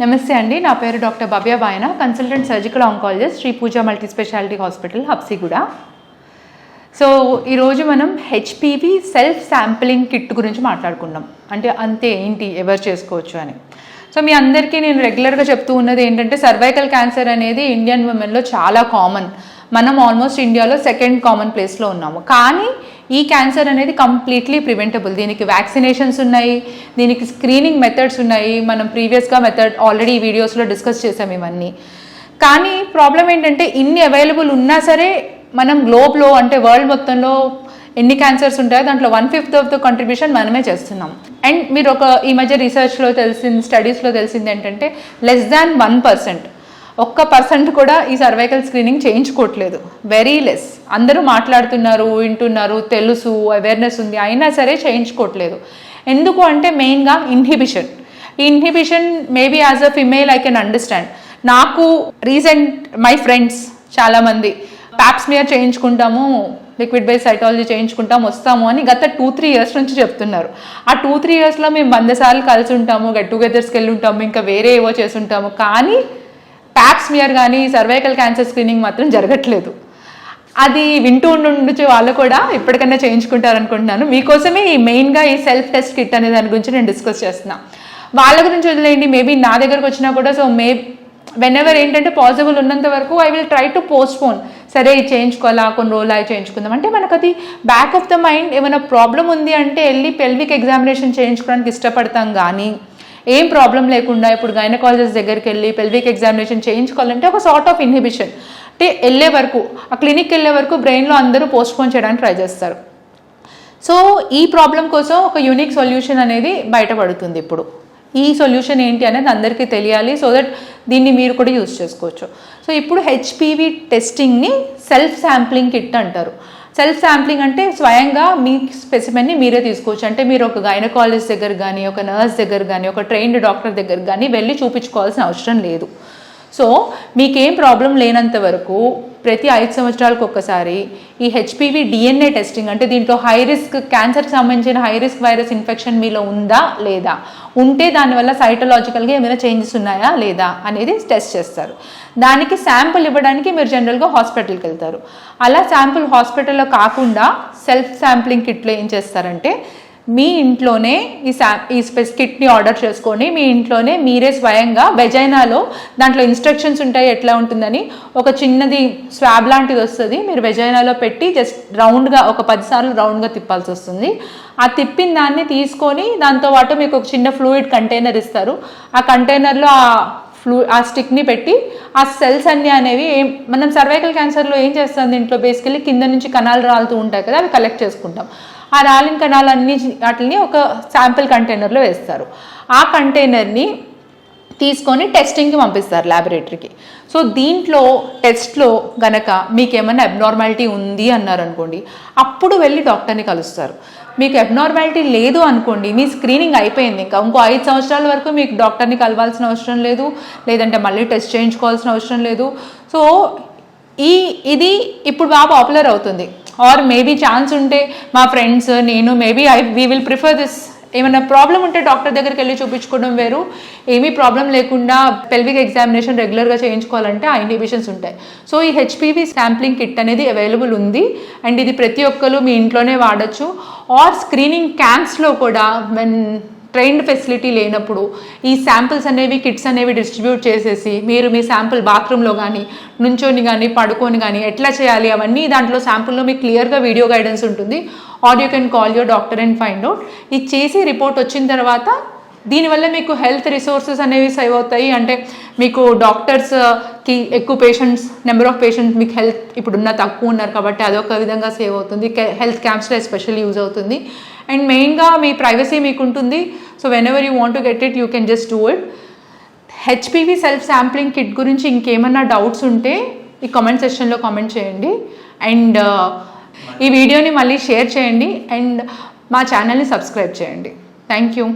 నమస్తే అండి, నా పేరు doctor Bhavya Bayana, consultant surgical oncologist, Sri Pooja multi speciality hospital, Habsiguda. So ఈరోజు మనం హెచ్పివి సెల్ఫ్ శాంప్లింగ్ కిట్ గురించి మాట్లాడుకున్నాం. అంటే అంతే ఏంటి, ఎవరు చేసుకోవచ్చు అని. సో మీ అందరికీ నేను రెగ్యులర్గా చెప్తూ ఉన్నది ఏంటంటే, సర్వైకల్ క్యాన్సర్ అనేది ఇండియన్ ఉమెన్లో చాలా కామన్. మనం ఆల్మోస్ట్ ఇండియాలో సెకండ్ కామన్ ప్లేస్లో ఉన్నాము. కానీ ఈ క్యాన్సర్ అనేది కంప్లీట్లీ ప్రివెంటబుల్. దీనికి వ్యాక్సినేషన్స్ ఉన్నాయి, దీనికి స్క్రీనింగ్ మెథడ్స్ ఉన్నాయి. మనం ప్రీవియస్గా మెథడ్ ఆల్రెడీ ఈ వీడియోస్లో డిస్కస్ చేసాం ఇవన్నీ. కానీ ప్రాబ్లం ఏంటంటే, ఇన్ని అవైలబుల్ ఉన్నా సరే మనం గ్లోబ్లో అంటే వరల్డ్ మొత్తంలో ఎన్ని క్యాన్సర్స్ ఉంటాయో దాంట్లో 1/5 ఆఫ్ ద కంట్రిబ్యూషన్ మనమే చేస్తున్నాం. అండ్ మీరు ఈ మధ్య రీసెర్చ్లో స్టడీస్లో తెలిసింది ఏంటంటే, లెస్ దాన్ 1%, 1% కూడా ఈ సర్వైకల్ స్క్రీనింగ్ చేయించుకోవట్లేదు. Very less. అందరూ మాట్లాడుతున్నారు, వింటున్నారు, తెలుసు, అవేర్నెస్ ఉంది, అయినా సరే చేయించుకోవట్లేదు. ఎందుకు అంటే మెయిన్గా ఇన్హిబిషన్. ఈ inhibition maybe as a female I can understand. నాకు మై ఫ్రెండ్స్ చాలామంది ప్యాప్స్మియర్ చేయించుకుంటాము, లిక్విడ్ బేస్ సైటాలజీ చేయించుకుంటాం, వస్తాము అని గత 2-3 ఇయర్స్ నుంచి చెప్తున్నారు. ఆ 2-3 ఇయర్స్లో మేము 100 సార్లు కలిసి ఉంటాము, గెట్ టుగెదర్స్కి వెళ్ళి ఉంటాము, ఇంకా వేరే ఏవో చేసి ఉంటాము. కానీ ప్యాప్స్మియర్ కానీ సర్వైకల్ క్యాన్సర్ స్క్రీనింగ్ మాత్రం జరగట్లేదు. అది వింటూ ఉండొచ్చు వాళ్ళు కూడా, ఇప్పటికన్నా చేయించుకుంటారు అనుకుంటున్నాను. మీకోసమే ఈ మెయిన్గా ఈ సెల్ఫ్ టెస్ట్ కిట్ అనే దాని గురించి నేను డిస్కస్ చేస్తున్నా. వాళ్ళ గురించి వదిలేయండి, మేబీ నా దగ్గరకు వచ్చినా కూడా. సో వెనెవర్ ఏంటంటే పాసిబుల్ ఉన్నంత వరకు I will try to postpone. సరే ఇది చేయించుకోవాలా, కొన్ని రోజులు అవి చేయించుకుందాం అంటే మనకు అది బ్యాక్ ఆఫ్ ద మైండ్. ఏమైనా ప్రాబ్లం ఉంది అంటే వెళ్ళి పెల్విక్ ఎగ్జామినేషన్ చేయించుకోవడానికి ఇష్టపడతాం. కానీ ఏం ప్రాబ్లం లేకుండా ఇప్పుడు గైనకాలజిస్ట్ దగ్గరికి వెళ్ళి పెల్విక్ ఎగ్జామినేషన్ చేయించుకోవాలంటే ఒక సార్ట్ ఆఫ్ ఇన్హిబిషన్. అంటే వెళ్ళే వరకు, ఆ క్లినిక్ వెళ్ళే వరకు బ్రెయిన్లో అందరూ పోస్ట్పోన్ చేయడానికి ట్రై చేస్తారు. సో ఈ ప్రాబ్లం కోసం ఒక యూనిక్ సొల్యూషన్ అనేది బయటపడుతుంది ఇప్పుడు. ఈ సొల్యూషన్ ఏంటి అనేది అందరికీ తెలియాలి, సో దట్ దీన్ని మీరు కూడా యూజ్ చేసుకోవచ్చు. సో ఇప్పుడు హెచ్పివి టెస్టింగ్ని సెల్ఫ్ శాంప్లింగ్ కిట్ అంటారు. సెల్ఫ్ శాంప్లింగ్ అంటే స్వయంగా మీ స్పెసిమెన్ని మీరే తీసుకోవచ్చు. అంటే మీరు ఒక గైనకాలజిస్ట్ దగ్గర కానీ, ఒక నర్స్ దగ్గర కానీ, ఒక ట్రైన్డ్ డాక్టర్ దగ్గర కానీ వెళ్ళి చూపించుకోవాల్సిన అవసరం లేదు. సో మీకేం ప్రాబ్లం లేనంత వరకు ప్రతి 5 సంవత్సరాలకు ఒక్కసారి ఈ హెచ్పివి డిఎన్ఏ టెస్టింగ్, అంటే దీంట్లో హై రిస్క్ క్యాన్సర్కి సంబంధించిన హై రిస్క్ వైరస్ ఇన్ఫెక్షన్ మీలో ఉందా లేదా, ఉంటే దానివల్ల సైటలాజికల్గా ఏమైనా చేంజెస్ ఉన్నాయా లేదా అనేది టెస్ట్ చేస్తారు. దానికి శాంపుల్ ఇవ్వడానికి మీరు జనరల్గా హాస్పిటల్కి వెళ్తారు. అలా శాంపుల్ హాస్పిటల్లో కాకుండా సెల్ఫ్ శాంప్లింగ్ కిట్లో ఏం చేస్తారంటే, మీ ఇంట్లోనే ఈ కిట్ని ఆర్డర్ చేసుకొని మీ ఇంట్లోనే మీరే స్వయంగా వెజైనాలో, దాంట్లో ఇన్స్ట్రక్షన్స్ ఉంటాయి ఎట్లా ఉంటుందని, ఒక చిన్నది స్వాబ్ లాంటిది వస్తుంది. మీరు వెజైనాలో పెట్టి జస్ట్ రౌండ్గా ఒక 10 సార్లు రౌండ్గా తిప్పాల్సి వస్తుంది. ఆ తిప్పిన దాన్ని తీసుకొని దాంతోపాటు మీకు ఒక చిన్న ఫ్లూయిడ్ కంటైనర్ ఇస్తారు. ఆ కంటైనర్లో ఆ స్టిక్ని పెట్టి ఆ సెల్స్ అన్నీ అనేవి మనం సర్వైకల్ క్యాన్సర్లో ఏం చేస్తాం, దీంట్లో బేసికలీ కింద నుంచి కణాలు రాలుతూ ఉంటాయి కదా, అవి కలెక్ట్ చేసుకుంటాం. ఆ రాలిన కణాలన్నీ వాటిని ఒక శాంపిల్ కంటైనర్లో వేస్తారు. ఆ కంటైనర్ని తీసుకొని టెస్టింగ్కి పంపిస్తారు ల్యాబొరేటరీకి. సో దీంట్లో టెస్ట్లో గనక మీకు ఏమైనా అబ్నార్మాలిటీ ఉంది అన్నారనుకోండి, అప్పుడు వెళ్ళి డాక్టర్ని కలుస్తారు. మీకు అబ్నార్మాలిటీ లేదు అనుకోండి, మీ స్క్రీనింగ్ అయిపోయింది, ఇంకా ఇంకో 5 సంవత్సరాల వరకు మీకు డాక్టర్ని కలవాల్సిన అవసరం లేదు, లేదంటే మళ్ళీ టెస్ట్ చేయించుకోవాల్సిన అవసరం లేదు. సో ఇది ఇప్పుడు బాగా పాపులర్ అవుతుంది. ఆర్ మేబీ ఛాన్స్ ఉంటే మా ఫ్రెండ్స్, నేను maybe we will prefer this. ఏమైనా ప్రాబ్లం ఉంటే డాక్టర్ దగ్గరికి వెళ్ళి చూపించుకోవడం వేరు, ఏమీ ప్రాబ్లం లేకుండా పెల్విక్ ఎగ్జామినేషన్ రెగ్యులర్గా చేయించుకోవాలంటే ఆ ఇన్హిబిషన్స్ ఉంటాయి. సో ఈ హెచ్పివి శాంప్లింగ్ కిట్ అనేది అవైలబుల్ ఉంది. అండ్ ఇది ప్రతి ఒక్కరు మీ ఇంట్లోనే వాడచ్చు. ఆర్ స్క్రీనింగ్ క్యాంప్స్లో కూడా ట్రైన్డ్ ఫెసిలిటీ లేనప్పుడు ఈ శాంపిల్స్ అనేవి, కిట్స్ అనేవి డిస్ట్రిబ్యూట్ చేసేసి మీరు మీ శాంపిల్ బాత్రూంలో కానీ, నుంచొని కానీ, పడుకొని కానీ ఎట్లా చేయాలి అవన్నీ దాంట్లో శాంపుల్లో మీకు క్లియర్గా వీడియో గైడెన్స్ ఉంటుంది. Are you can call your doctor and find out. ఇది చేసి రిపోర్ట్ వచ్చిన తర్వాత దీనివల్ల మీకు హెల్త్ రిసోర్సెస్ అనేవి సేవ్ అవుతాయి. అంటే మీకు డాక్టర్స్కి ఎక్కువ నెంబర్ ఆఫ్ పేషెంట్స్ మీకు హెల్త్ ఇప్పుడున్న తక్కువ ఉన్నారు కాబట్టి అదొక విధంగా సేవ్ అవుతుంది. హెల్త్ క్యాంప్స్లో ఎస్పెషల్లీ యూజ్ అవుతుంది. అండ్ మెయిన్గా మీ ప్రైవసీ మీకు ఉంటుంది. So whenever you want to get it, you can just do it. HPV self sampling kit గురించి ఇంకేమన్నా డౌట్స్ ఉంటే ఈ కామెంట్ సెక్షన్లో కామెంట్ చేయండి. అండ్ ఈ వీడియోని మళ్ళీ షేర్ చేయండి. అండ్ మా ఛానల్ని సబ్స్క్రైబ్ చేయండి. Thank you.